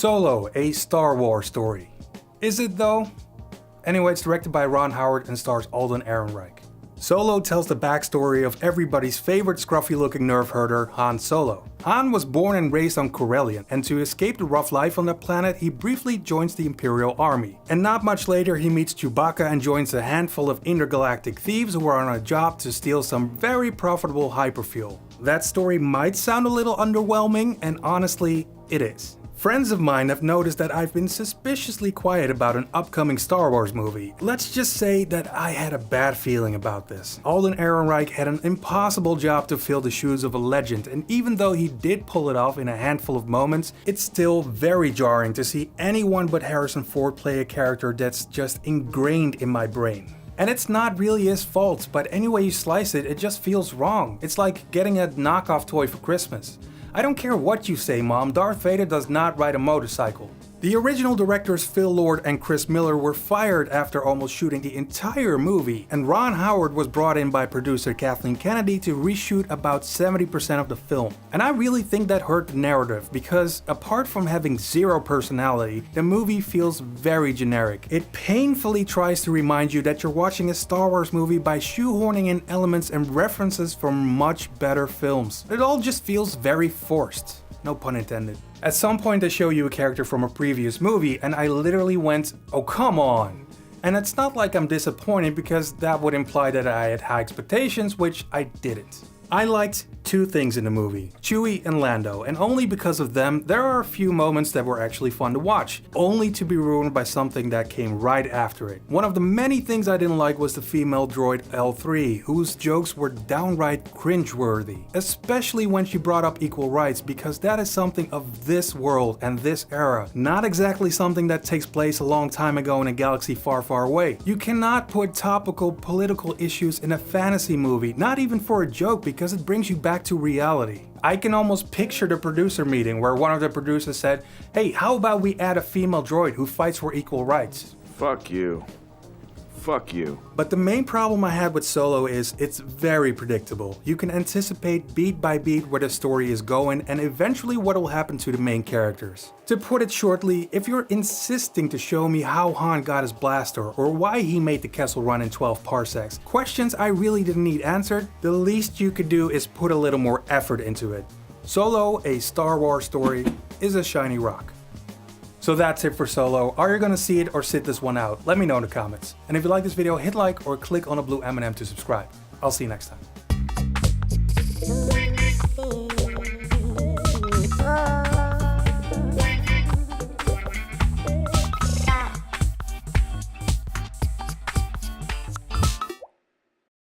Solo, a Star Wars story. Is it though? Anyway, it's directed by Ron Howard and stars Alden Ehrenreich. Solo tells the backstory of everybody's favorite scruffy-looking nerf herder, Han Solo. Han was born and raised on Corellian, and to escape the rough life on that planet, he briefly joins the Imperial Army. And not much later, he meets Chewbacca and joins a handful of intergalactic thieves who are on a job to steal some very profitable hyperfuel. That story might sound a little underwhelming, and honestly, it is. Friends of mine have noticed that I've been suspiciously quiet about an upcoming Star Wars movie. Let's just say that I had a bad feeling about this. Alden Ehrenreich had an impossible job to fill the shoes of a legend, and even though he did pull it off in a handful of moments, it's still very jarring to see anyone but Harrison Ford play a character that's just ingrained in my brain. And it's not really his fault, but any way you slice it, it just feels wrong. It's like getting a knockoff toy for Christmas. I don't care what you say, Mom, Darth Vader does not ride a motorcycle. The original directors Phil Lord and Chris Miller were fired after almost shooting the entire movie, and Ron Howard was brought in by producer Kathleen Kennedy to reshoot about 70% of the film. And I really think that hurt the narrative, because apart from having zero personality, the movie feels very generic. It painfully tries to remind you that you're watching a Star Wars movie by shoehorning in elements and references from much better films. It all just feels very forced. No pun intended. At some point they show you a character from a previous movie and I literally went, oh come on. And it's not like I'm disappointed because that would imply that I had high expectations, which I didn't. I liked two things in the movie, Chewie and Lando, and only because of them, there are a few moments that were actually fun to watch, only to be ruined by something that came right after it. One of the many things I didn't like was the female droid L3, whose jokes were downright cringeworthy, especially when she brought up equal rights, because that is something of this world and this era, not exactly something that takes place a long time ago in a galaxy far, far away. You cannot put topical political issues in a fantasy movie, not even for a joke, because it brings you back to reality. I can almost picture the producer meeting where one of the producers said, hey, how about we add a female droid who fights for equal rights? Fuck you. Fuck you. But the main problem I had with Solo is it's very predictable. You can anticipate beat by beat where the story is going and eventually what will happen to the main characters. To put it shortly, if you're insisting to show me how Han got his blaster or why he made the Kessel run in 12 parsecs, questions I really didn't need answered, the least you could do is put a little more effort into it. Solo, a Star Wars story, is a shiny rock. So that's it for Solo. Are you gonna see it or sit this one out? Let me know in the comments. And if you like this video, hit like or click on the blue M&M to subscribe. I'll see you next time.